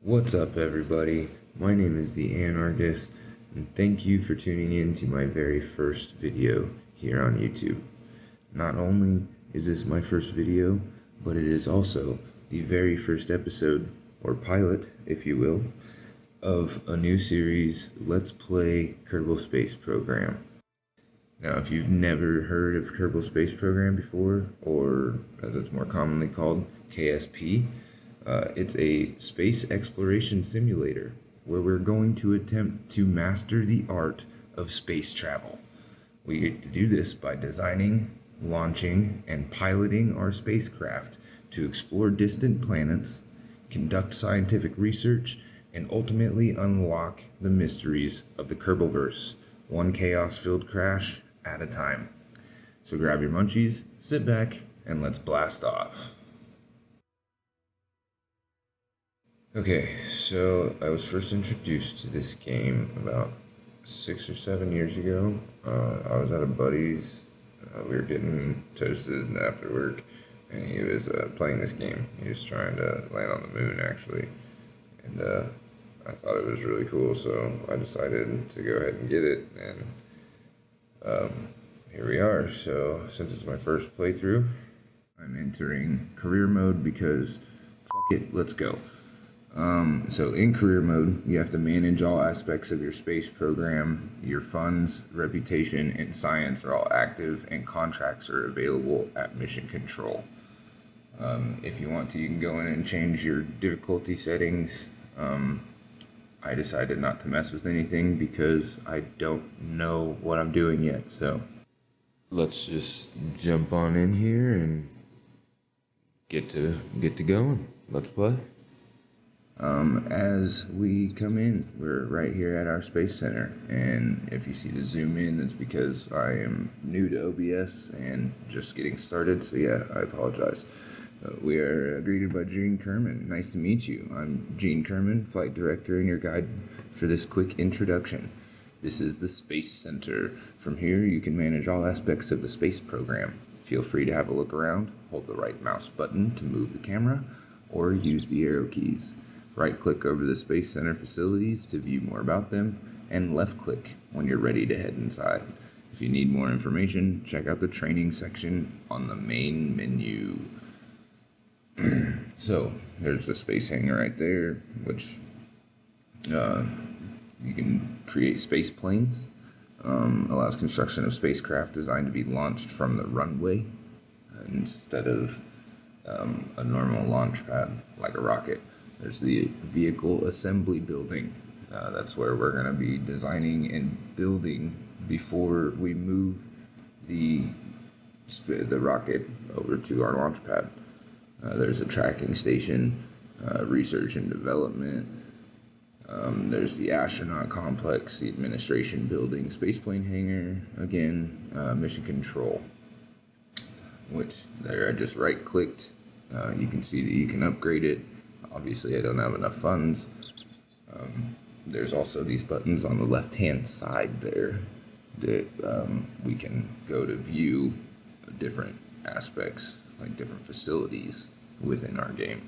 What's up, everybody? My name is the Anarchist, and thank you for tuning in to my very first video here on YouTube. Not only is this my first video, but it is also the very first episode, or pilot, if you will, of a new series, Let's Play Kerbal Space Program. Now, if you've never heard of Kerbal Space Program before, or as it's more commonly called, KSP, it's a space exploration simulator where we're going to attempt to master the art of space travel. We get to do this by designing, launching, and piloting our spacecraft to explore distant planets, conduct scientific research, and ultimately unlock the mysteries of the Kerbalverse, one chaos-filled crash at a time. So grab your munchies, sit back, and let's blast off. Okay, so I was first introduced to this game about 6 or 7 years ago. I was at a buddy's. We were getting toasted after work, and he was playing this game. He was trying to land on the moon, actually. And I thought it was really cool, so I decided to go ahead and get it. And here we are. So since it's my first playthrough, I'm entering career mode because fuck it, let's go. So in career mode, you have to manage all aspects of your space program. Your funds, reputation, and science are all active, and contracts are available at mission control. If you want to, you can go in and change your difficulty settings. I decided not to mess with anything because I don't know what I'm doing yet. So let's just jump on in here and get to going. Let's play. As we come in, we're right here at our space center, and if you see the zoom in, that's because I am new to OBS and just getting started, so yeah, I apologize. We are greeted by Gene Kerman. Nice to meet you. I'm Gene Kerman, flight director and your guide for this quick introduction. This is the Space Center. From here, you can manage all aspects of the space program. Feel free to have a look around, hold the right mouse button to move the camera, or use the arrow keys. Right-click over the Space Center facilities to view more about them, and left-click when you're ready to head inside. If you need more information, check out the training section on the main menu. So, there's the space hangar right there, which you can create space planes. Allows construction of spacecraft designed to be launched from the runway instead of a normal launch pad like a rocket. There's the vehicle assembly building. That's where we're going to be designing and building before we move the rocket over to our launch pad. There's a tracking station, research and development. There's the astronaut complex, the administration building, spaceplane hangar, again, mission control, which there I just right-clicked. You can see that you can upgrade it. Obviously, I don't have enough funds. There's also these buttons on the left-hand side there that we can go to view different aspects, like different facilities within our game.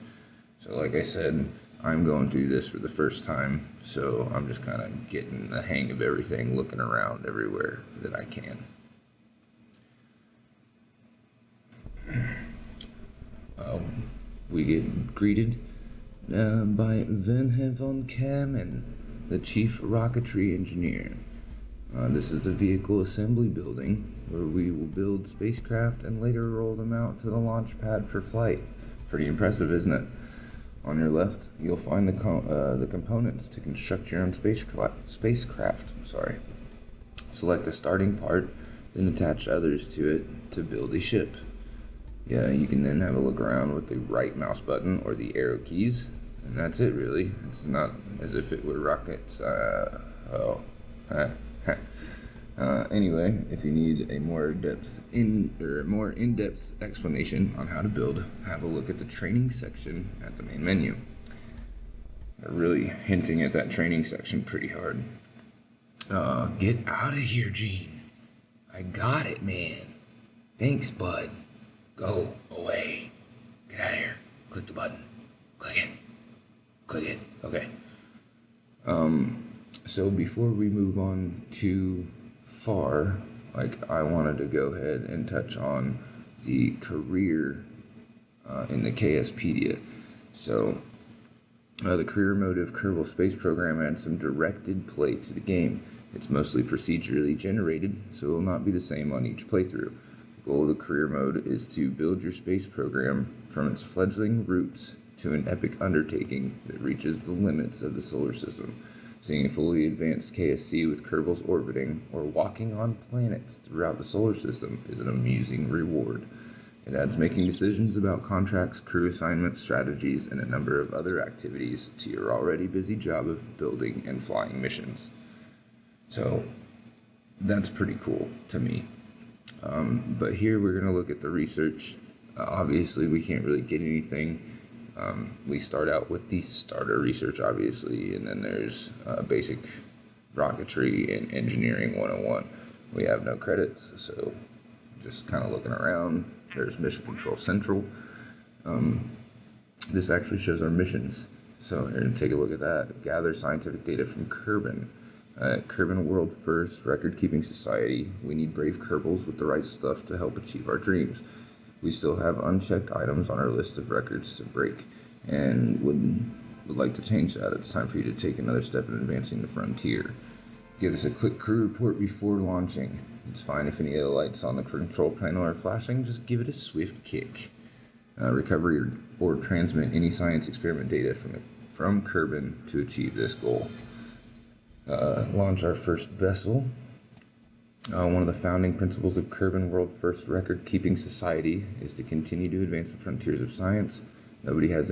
So like I said, I'm going through this for the first time, so I'm just kind of getting the hang of everything, looking around everywhere that I can. We get greeted by Werner von Kamen, the chief rocketry engineer. This is the vehicle assembly building where we will build spacecraft and later roll them out to the launch pad for flight. Pretty impressive, isn't it? On your left, you'll find the components to construct your own spacecraft. Select a starting part, then attach others to it to build a ship. Yeah, you can then have a look around with the right mouse button or the arrow keys, and that's it really. It's not as if it were rockets. Anyway, if you need a more in-depth explanation on how to build, have a look at the training section at the main menu. They're really hinting at that training section pretty hard. Get out of here, Gene. I got it, man. Thanks, bud. Go away. Get out of here. Click the button. Click it. Click it. Okay. So before we move on too far, I wanted to go ahead and touch on the career in the KSpedia. So the career mode of Kerbal Space Program adds some directed play to the game. It's mostly procedurally generated, so it will not be the same on each playthrough. The goal of the career mode is to build your space program from its fledgling roots to an epic undertaking that reaches the limits of the solar system. Seeing a fully advanced KSC with Kerbals orbiting or walking on planets throughout the solar system is an amusing reward. It adds making decisions about contracts, crew assignments, strategies, and a number of other activities to your already busy job of building and flying missions. So that's pretty cool to me. But here we're going to look at the research. Obviously, we can't really get anything. We start out with the starter research, obviously, and then there's basic rocketry and engineering 101. We have no credits, so just kind of looking around. There's Mission Control Central. This actually shows our missions. So here, take a look at that. Gather scientific data from Kerbin. Kerbin World First Record-Keeping Society. We need brave Kerbals with the right stuff to help achieve our dreams. We still have unchecked items on our list of records to break, and would like to change that. It's time for you to take another step in advancing the frontier. Give us a quick crew report before launching. It's fine if any of the lights on the control panel are flashing, just give it a swift kick. Recover or transmit any science experiment data from Kerbin to achieve this goal. Launch our first vessel. One of the founding principles of Kerbin World First Record-Keeping Society is to continue to advance the frontiers of science. Nobody has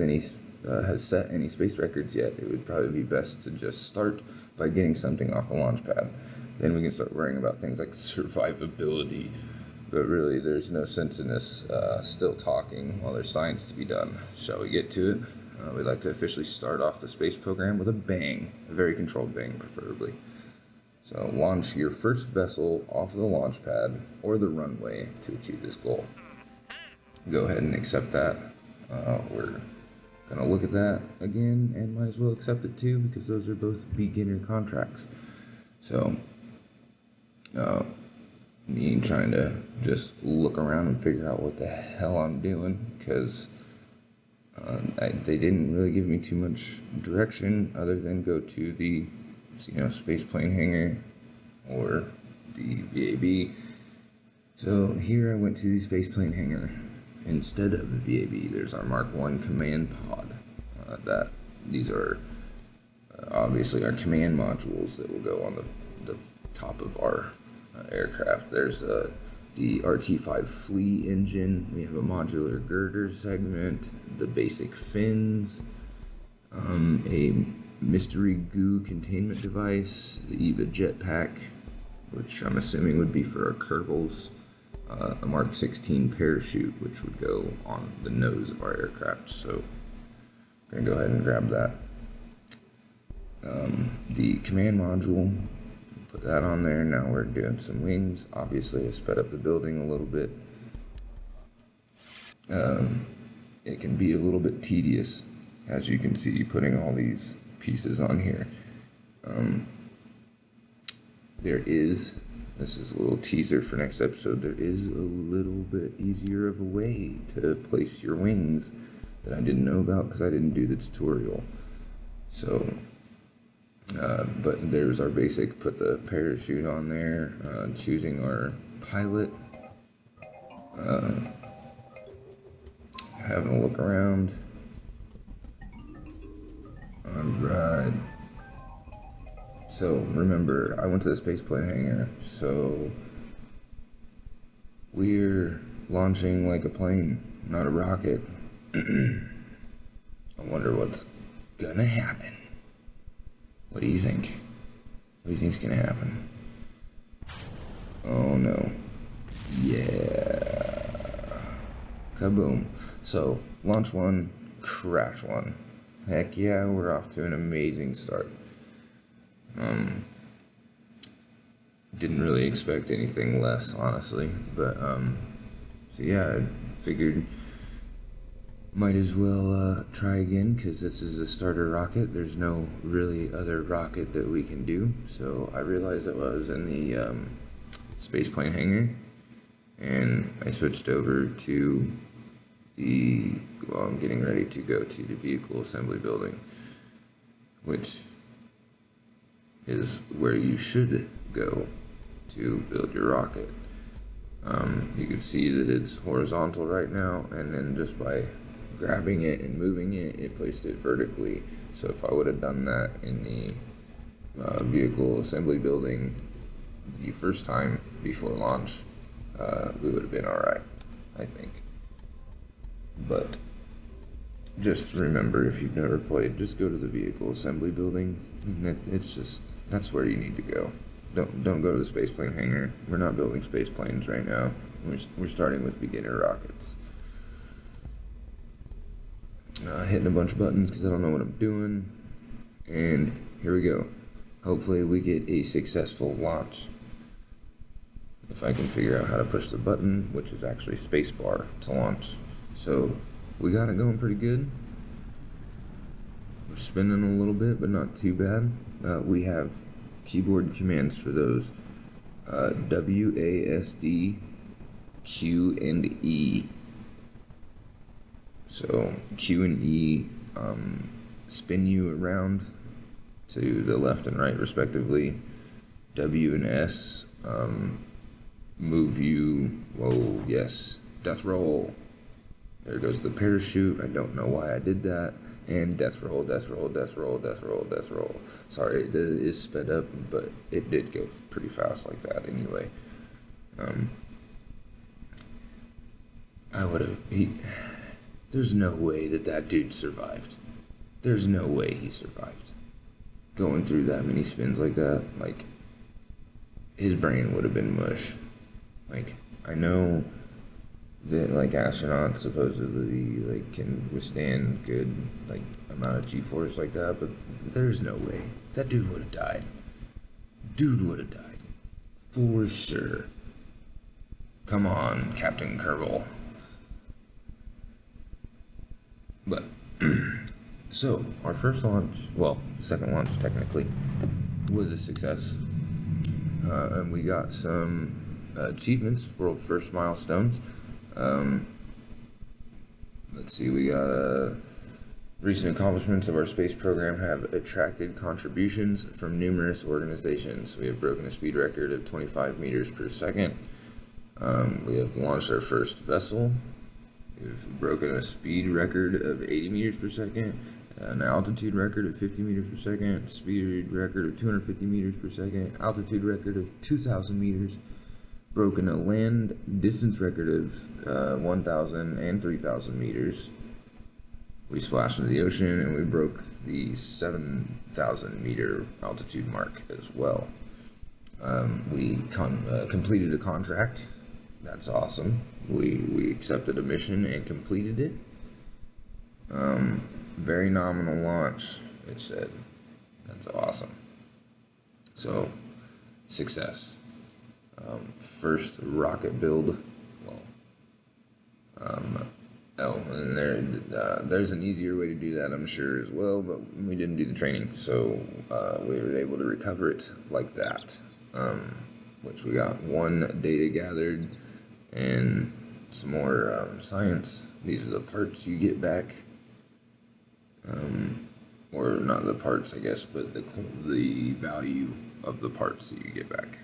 set any space records yet. It would probably be best to just start by getting something off the launch pad. Then we can start worrying about things like survivability. But really, there's no sense in this still talking while there's science to be done. Shall we get to it? We'd like to officially start off the space program with a bang, a very controlled bang, preferably. So launch your first vessel off the launch pad or the runway to achieve this goal. Go ahead and accept that. We're going to look at that again and might as well accept it too because those are both beginner contracts. So me trying to just look around and figure out what the hell I'm doing because they didn't really give me too much direction other than go to the space plane hangar or the VAB. So here I went to the space plane hangar. Instead of the VAB, there's our Mark 1 command pod. These are obviously our command modules that will go on the top of our aircraft. There's the RT-5 flea engine. We have a modular girder segment, the basic fins, a mystery goo containment device, the EVA jetpack, which I'm assuming would be for our Kerbals, a Mark 16 parachute, which would go on the nose of our aircraft. So I'm going to go ahead and grab that. The command module, put that on there. Now we're doing some wings. Obviously, I sped up the building a little bit. It can be a little bit tedious, as you can see, putting all these pieces on here. This is a little teaser for next episode, there is a little bit easier of a way to place your wings that I didn't know about because I didn't do the tutorial. So, but there's our basic, put the parachute on there, choosing our pilot, having a look around. Alright. So remember, I went to the space plane hangar, so we're launching like a plane, not a rocket. I wonder what's gonna happen. What do you think? What do you think's gonna happen? Oh no. Yeah. Kaboom. So, launch one, crash one. Heck yeah, we're off to an amazing start. Didn't really expect anything less, honestly, but so yeah, I figured Might as well try again, because this is a starter rocket. There's no really other rocket that we can do. So I realized that I was in the space plane hangar, and I switched over to I'm getting ready to go to the vehicle assembly building, which is where you should go to build your rocket. You can see that it's horizontal right now, and then just by grabbing it and moving it, it placed it vertically. So if I would have done that in the vehicle assembly building the first time before launch, we would have been alright, I think. But just remember, if you've never played, just go to the vehicle assembly building. That's where you need to go. Don't go to the space plane hangar. We're not building space planes right now. We're starting with beginner rockets. Hitting a bunch of buttons because I don't know what I'm doing. And here we go. Hopefully we get a successful launch. If I can figure out how to push the button, which is actually spacebar to launch. So we got it going pretty good. We're spinning a little bit, but not too bad. We have keyboard commands for those. W, A, S, D, Q, and E. So Q and E spin you around to the left and right respectively. W and S move you, whoa, yes, death roll. There goes the parachute. I don't know why I did that. And death roll, death roll, death roll, death roll, death roll. Sorry, it is sped up, but it did go pretty fast like that anyway. There's no way that dude survived. There's no way he survived. Going through that many spins like that, like, his brain would have been mush. Like, I know that, like, astronauts supposedly, like, can withstand good, like, amount of G-force like that, but there's no way. That dude would have died. Dude would have died. For sure. Come on, Captain Kerbal. But, so, our first launch, well, second launch technically, was a success. And we got some achievements, world first milestones. Let's see, we got recent accomplishments of our space program have attracted contributions from numerous organizations. We have broken a speed record of 25 meters per second. We have launched our first vessel. We've broken a speed record of 80 meters per second, an altitude record of 50 meters per second, speed record of 250 meters per second, altitude record of 2,000 meters, broken a land distance record of 1,000 and 3,000 meters. We splashed into the ocean, and we broke the 7,000 meter altitude mark as well. We completed a contract. That's awesome. We accepted a mission and completed it. Very nominal launch, it said. That's awesome. So, success. First rocket build. And there's an easier way to do that, I'm sure, as well, but we didn't do the training, so we were able to recover it like that. Which we got one data gathered and some more science. These are the parts you get back. Or not the parts, I guess, but the value of the parts that you get back.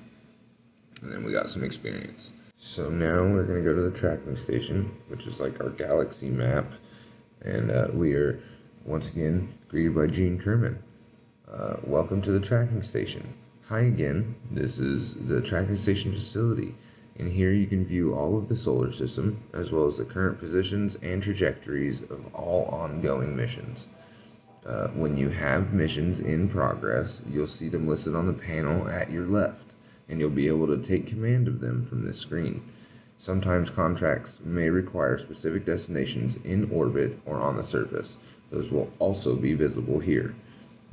And then we got some experience. So now we're going to go to the tracking station, which is like our galaxy map. And we are, once again, greeted by Gene Kerman. Welcome to the tracking station. Hi again, this is the tracking station facility. And here you can view all of the solar system, as well as the current positions and trajectories of all ongoing missions. When you have missions in progress, you'll see them listed on the panel at your left, and you'll be able to take command of them from this screen. Sometimes contracts may require specific destinations in orbit or on the surface. Those will also be visible here.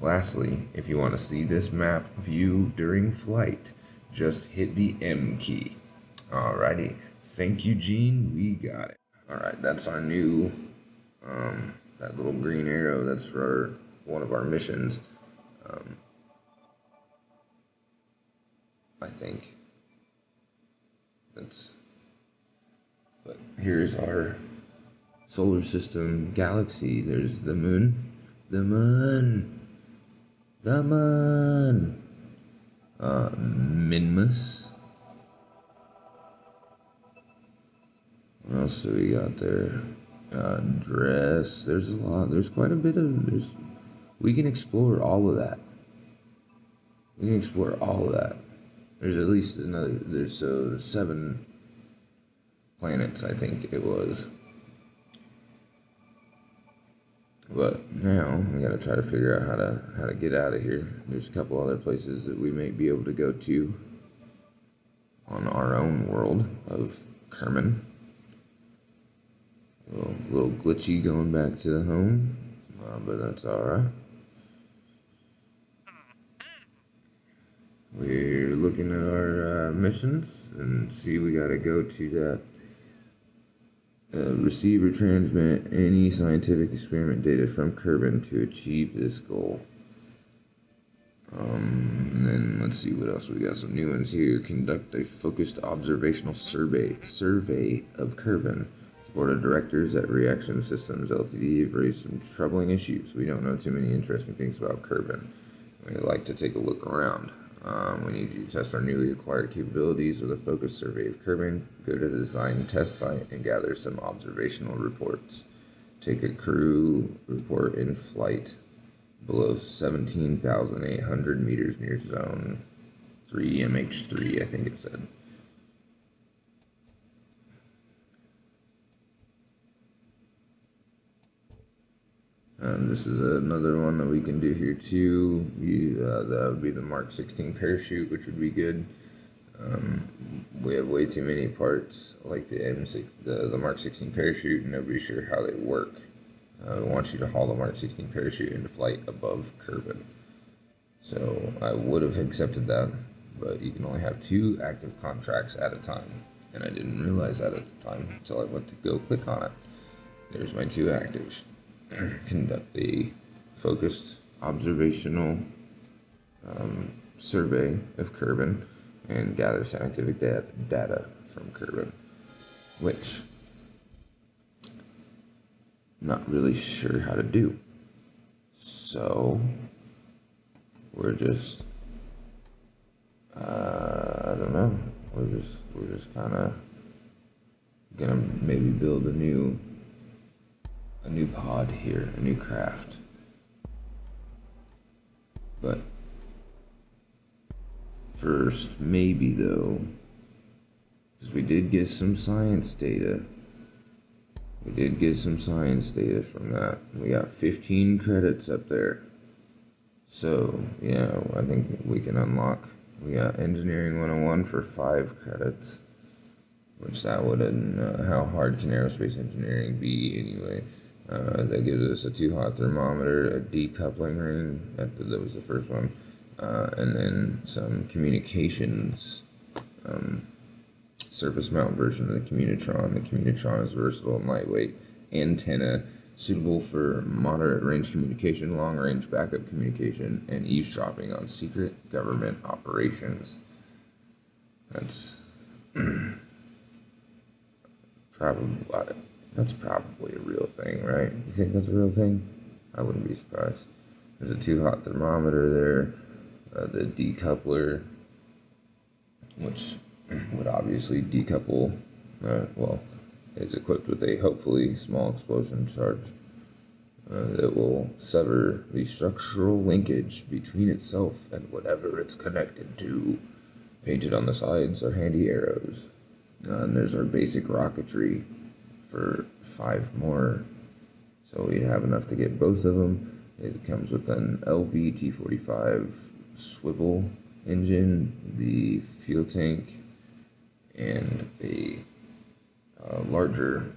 Lastly, if you want to see this map view during flight, just hit the M key. Alrighty, thank you, Gene, we got it. Alright, that's our new That little green arrow, that's for one of our missions. I think that's. But here's our solar system galaxy. There's the moon. The moon. The moon. Minmus. What else do we got there? Dress. There's a lot. There's quite a bit of. We can explore all of that. We can explore all of that. There's at least another. There's 7 planets, I think it was. But now I gotta try to figure out how to get out of here. There's a couple other places that we may be able to go to on our own world of Kerman. A little glitchy going back to the home, but that's alright. We're looking at our missions and see we gotta go to that receive or transmit any scientific experiment data from Kerbin to achieve this goal. And then let's see what else we got. Some new ones here. Conduct a focused observational survey of Kerbin. Board of Directors at Reaction Systems Ltd. have raised some troubling issues. We don't know too many interesting things about Kerbin. We'd like to take a look around. We need you to test our newly acquired capabilities with a focused survey of Kerbin. Go to the design test site and gather some observational reports. Take a crew report in flight below 17,800 meters near zone 3 MH3, I think it said. This is another one that we can do here too. That would be the Mark 16 parachute, which would be good. We have way too many parts like the M6, the Mark 16 parachute, and nobody's sure how they work. We want you to haul the Mark 16 parachute into flight above Kerbin. So I would have accepted that, but you can only have 2 active contracts at a time, and I didn't realize that at the time until I went to go click on it. There's my 2 actives. Conduct a focused observational survey of Kerbin and gather scientific data from Kerbin, which I'm not really sure how to do. So we're just I don't know. We're just kind of gonna maybe build a new pod here, a new craft. But first, maybe though, because we did get some science data. We did get some science data from that. We got 15 credits up there. So, yeah, I think we can unlock. We got Engineering 101 for 5 credits. Which that wouldn't, how hard can aerospace engineering be anyway? That gives us a 2-hot thermometer, a decoupling ring, that was the first one, and then some communications, surface mount version of the Communitron. The Communitron is versatile and lightweight antenna, suitable for moderate range communication, long range backup communication, and eavesdropping on secret government operations. That's probably a real thing, right? You think that's a real thing? I wouldn't be surprised. There's a 2-hot thermometer there, the decoupler, which would obviously decouple, is equipped with a hopefully small explosion charge that will sever the structural linkage between itself and whatever it's connected to. Painted on the sides are handy arrows. And there's our basic rocketry for 5 more, so we have enough to get both of them. It comes with an LV T45 swivel engine, the fuel tank, and a larger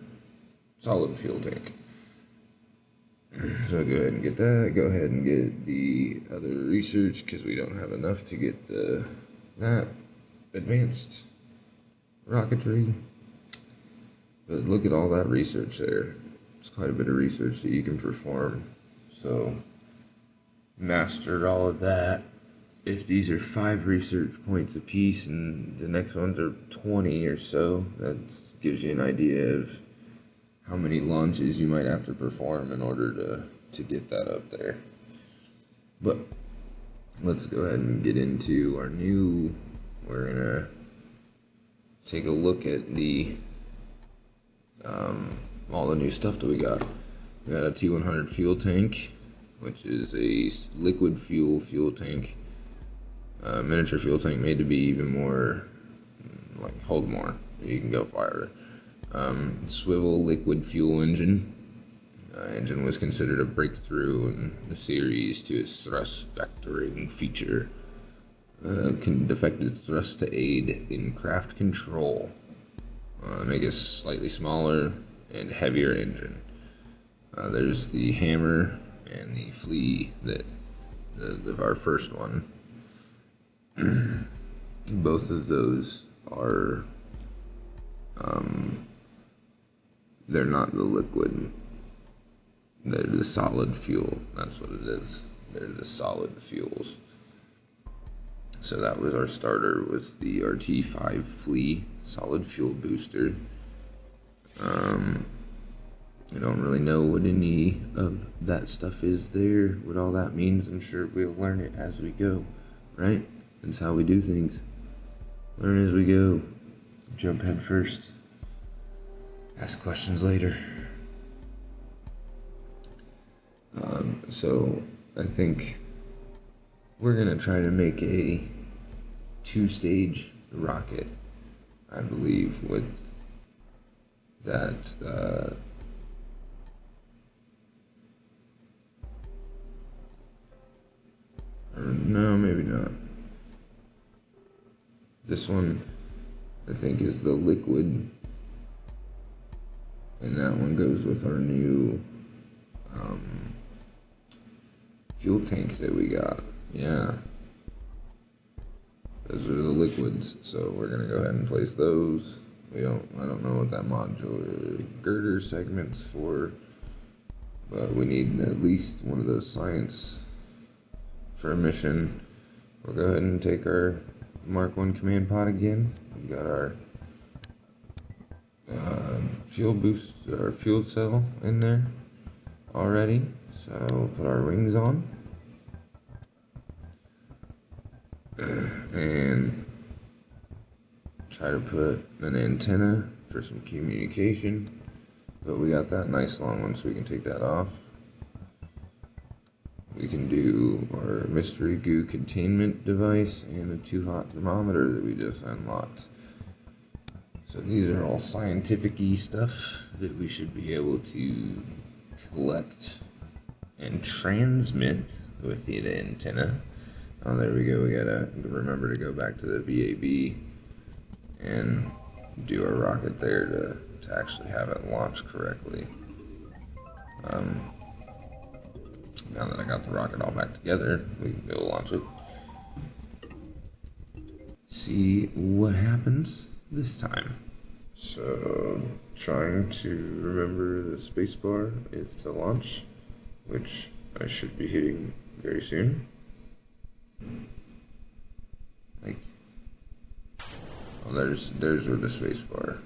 solid fuel tank. So go ahead and get that. Go ahead and get the other research, because we don't have enough to get that advanced rocketry. But look at all that research there. it's quite a bit of research that you can perform. So, mastered all of that. If these are 5 research points apiece and the next ones are 20 or so, that gives you an idea of how many launches you might have to perform in order to get that up there. But let's go ahead and get into our new. We're gonna take a look at the all the new stuff that we got. We got a T100 fuel tank, which is a liquid fuel tank, miniature fuel tank made to be even more, like, hold more. You can go farther. Swivel liquid fuel engine. Engine was considered a breakthrough in the series to its thrust vectoring feature. Defective thrust to aid in craft control. Make a slightly smaller and heavier engine. There's the hammer and the flea of our first one. Both of those are, they're not the liquid. They're the solid fuel. That's what it is. They're the solid fuels. So that was our starter, was the RT5 Flea solid fuel booster. I don't really know what any of that stuff is there, what all that means. I'm sure we'll learn it as we go, right? That's how we do things. Learn as we go. Jump head first. Ask questions later. So I think we're gonna try to make a 2-stage rocket, I believe, with that or no, maybe not. This one I think is the liquid, and that one goes with our new fuel tank that we got. Yeah, those are the liquids, so we're gonna go ahead and place those. I don't know what that modular girder segment's for, but we need at least one of those science for a mission. We'll go ahead and take our Mark 1 command pod again. We got our fuel boost, our fuel cell in there already, so we'll put our wings on and try to put an antenna for some communication, but we got that nice long one, so we can take that off. We can do our mystery goo containment device and a 2-hot thermometer that we just unlocked. So these are all scientific-y stuff that we should be able to collect and transmit with the antenna. Oh, there we go. We gotta remember to go back to the VAB and do our rocket there to actually have it launch correctly. Now that I got the rocket all back together, we can go launch it. See what happens this time. So, trying to remember the spacebar is to launch, which I should be hitting very soon. Like, oh, there's where the spacebar.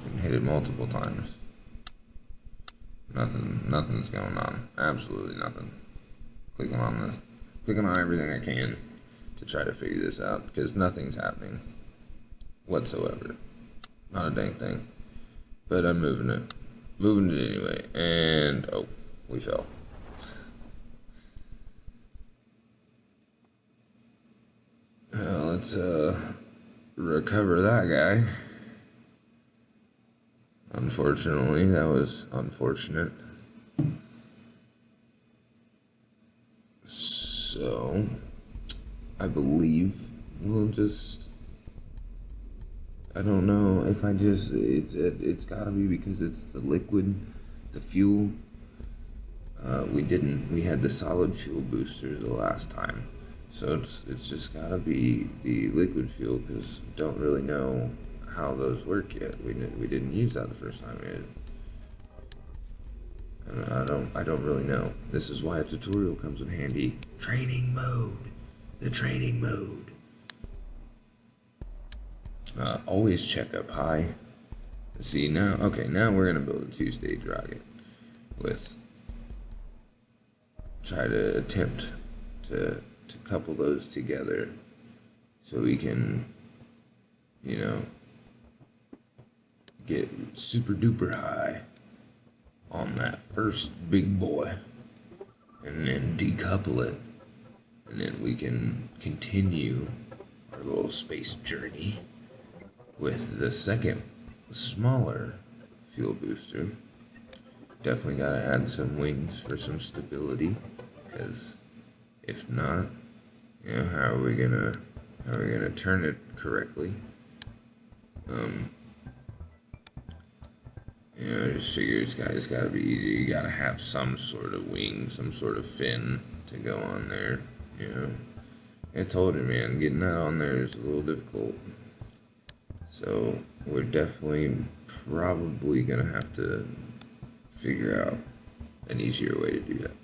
And hit it multiple times. Nothing's going on. Absolutely nothing. Clicking on everything I can to try to figure this out, because nothing's happening whatsoever. Not a dang thing. But I'm moving it anyway, and oh, we fell. Let's recover that guy. Unfortunately, that was unfortunate. So, I believe we'll just, I don't know if it's gotta be because it's the liquid, the fuel. We had the solid fuel booster the last time. So it's just gotta be the liquid fuel, because don't really know how those work yet. We didn't use that the first time. I don't really know. This is why a tutorial comes in handy. Training mode. The training mode. Always check up high. See now, okay, now we're gonna build a 2-stage rocket with try to attempt to couple those together so we can, you know, get super duper high on that first big boy and then decouple it, and then we can continue our little space journey with the second smaller fuel booster. Definitely gotta add some wings for some stability, because if not, you know, how are we gonna turn it correctly? You know, I just figure it's gotta be easy. You gotta have some sort of wing, some sort of fin to go on there. You know, I told you, man, getting that on there is a little difficult. So we're definitely probably gonna have to figure out an easier way to do that.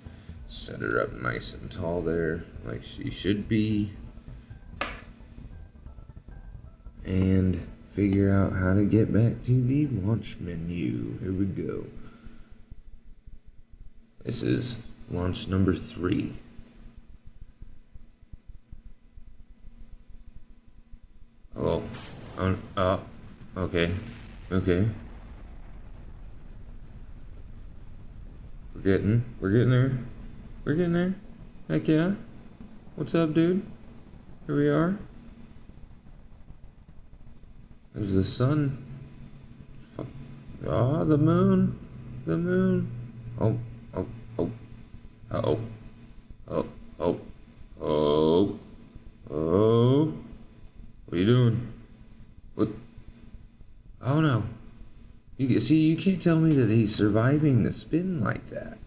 Set her up nice and tall there, like she should be, and figure out how to get back to the launch menu. Here we go. This is launch number 3. Oh, okay. We're getting there. Heck yeah. What's up, dude? Here we are. There's the sun. Oh, the moon. Oh. What are you doing? What? Oh no. You can't tell me that he's surviving the spin like that.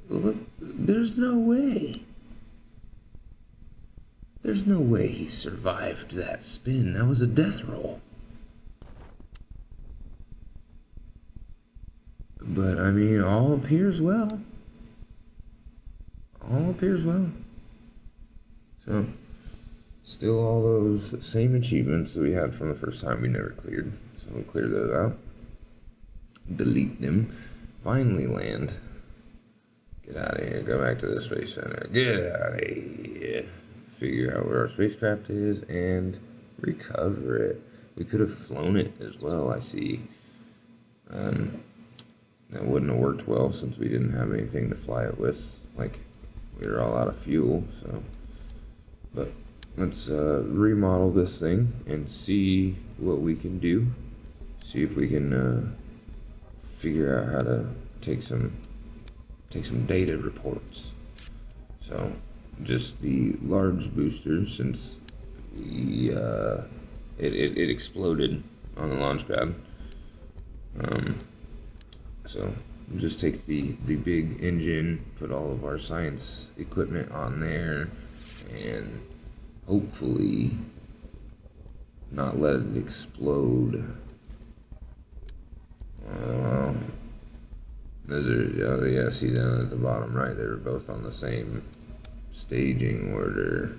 Look, there's no way. There's no way he survived that spin. That was a death roll. But, I mean, all appears well. So, still all those same achievements that we had from the first time we never cleared. So we'll clear those out. Delete them. Finally land. Get out of here. Go back to the Space Center. Get out of here. Figure out where our spacecraft is and recover it. We could have flown it as well, I see. That wouldn't have worked well since we didn't have anything to fly it with. Like, we were all out of fuel, so. But let's remodel this thing and see what we can do. See if we can figure out how to take some data reports. So, just the large booster, since it exploded on the launch pad. So just take the big engine, put all of our science equipment on there, and hopefully not let it explode. Those are, oh yeah, see down at the bottom right, they were both on the same staging order.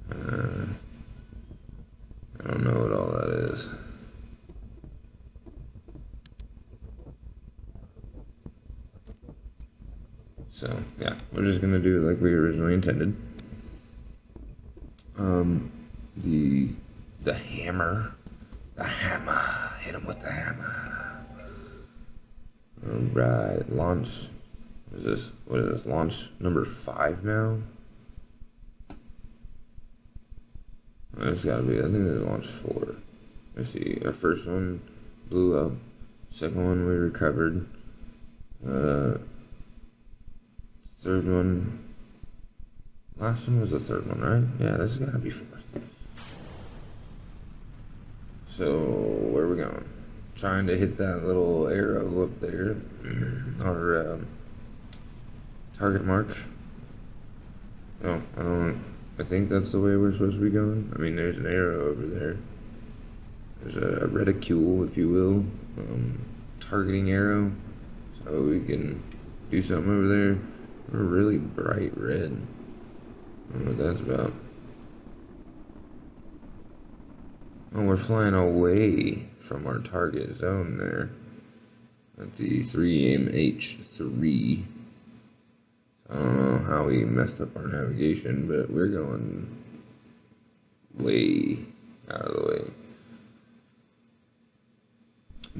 I don't know what all that is. So, yeah, we're just gonna do it like we originally intended. The hammer. Hit him with the hammer. Alright, launch. What is this? Launch number 5 now? It's gotta be, I think it's launch 4. Let's see, our first one blew up. Second one we recovered. Third one, last one was the third one, right? Yeah, this has gotta be 4th. So, where are we going? Trying to hit that little arrow up there, our target mark. Oh, I think that's the way we're supposed to be going. I mean, there's an arrow over there. There's a reticule, if you will, targeting arrow, so we can do something over there. A really bright red. I don't know what that's about. Oh, we're flying away from our target zone there at the 3MH3. I don't know how we messed up our navigation, but we're going way out of the way.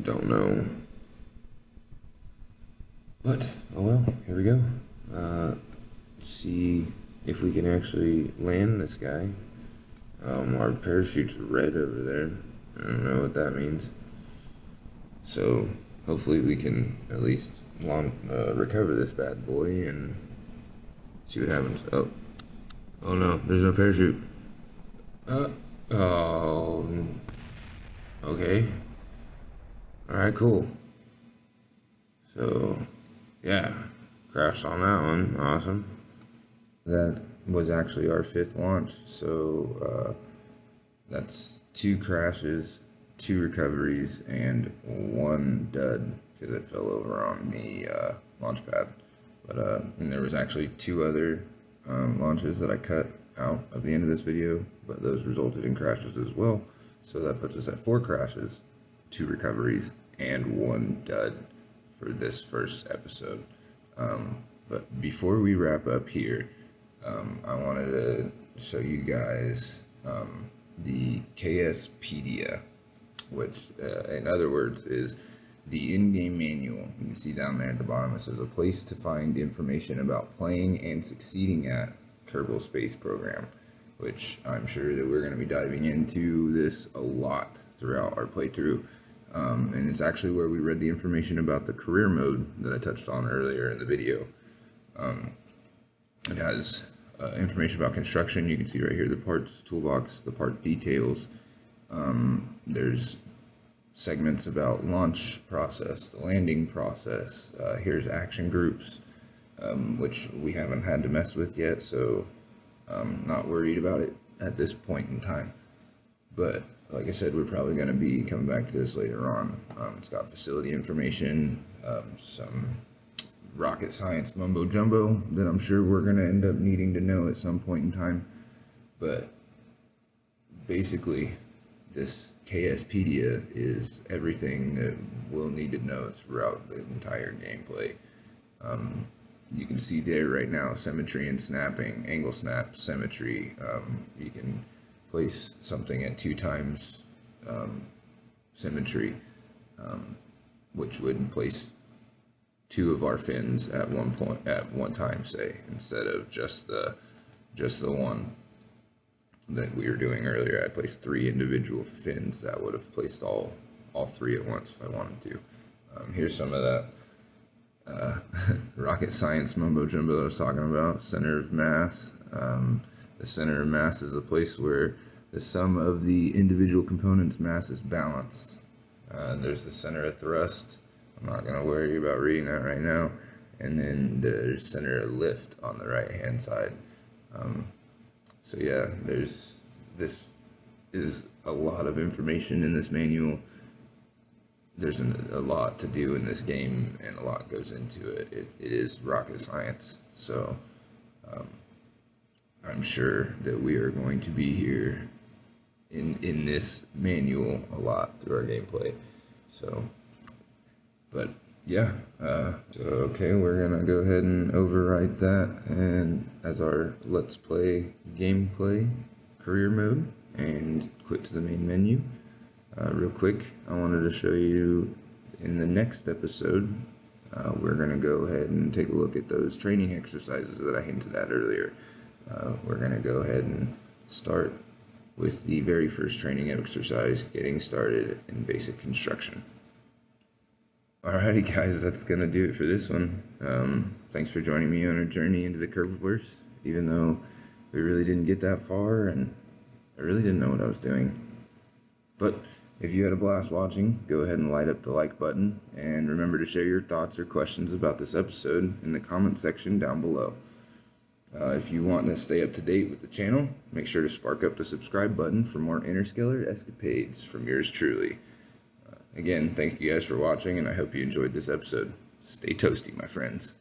Don't know. But, oh well, here we go. Let's see if we can actually land this guy. Our parachute's red over there. I don't know what that means. So, hopefully we can at least recover this bad boy and see what happens. Oh no, there's no parachute. Oh, okay. Alright, cool. So, yeah, crashed on that one. Awesome. That was actually our 5th launch, so that's 2 crashes, 2 recoveries, and 1 dud because it fell over on the launch pad. But and there was actually 2 other launches that I cut out of the end of this video, but those resulted in crashes as well. So that puts us at 4 crashes, 2 recoveries, and 1 dud for this first episode. But before we wrap up here, I wanted to show you guys the KSpedia, which in other words is the in-game manual. You can see down there at the bottom it says a place to find information about playing and succeeding at Kerbal Space Program, which I'm sure that we're going to be diving into this a lot throughout our playthrough. And it's actually where we read the information about the career mode that I touched on earlier in the video. It has information about construction. You can see right here the parts toolbox, the part details. There's segments about launch process, the landing process. Here's action groups, which we haven't had to mess with yet, so I'm not worried about it at this point in time. But like I said, we're probably going to be coming back to this later on. It's got facility information, some rocket science mumbo jumbo that I'm sure we're going to end up needing to know at some point in time. But basically, this KSpedia is everything that we'll need to know throughout the entire gameplay. You can see there right now symmetry and snapping, angle snap, symmetry. You can place something at 2 times symmetry, which would place 2 of our fins at one time, say, instead of just the one that we were doing earlier. I placed 3 individual fins that would have placed all 3 at once if I wanted to. Here's some of that rocket science mumbo jumbo that I was talking about. Center of mass. The center of mass is a place where the sum of the individual components' mass is balanced. There's the center of thrust. I'm not going to worry about reading that right now. And then there's center of lift on the right hand side. So yeah, this is a lot of information in this manual. There's a lot to do in this game, and a lot goes into it. It is rocket science, so I'm sure that we are going to be here in this manual a lot through our gameplay. So, but yeah, so okay, we're gonna go ahead and overwrite that and as our Let's Play gameplay career mode and quit to the main menu. Real quick, I wanted to show you in the next episode, we're going to go ahead and take a look at those training exercises that I hinted at earlier. We're going to go ahead and start with the very first training exercise, getting started in basic construction. Alrighty guys, that's going to do it for this one. Thanks for joining me on our journey into the Kerbalverse, even though we really didn't get that far and I really didn't know what I was doing. But if you had a blast watching, go ahead and light up the like button, and remember to share your thoughts or questions about this episode in the comment section down below. If you want to stay up to date with the channel, make sure to spark up the subscribe button for more interstellar escapades from yours truly. Again, thank you guys for watching, and I hope you enjoyed this episode. Stay toasty, my friends.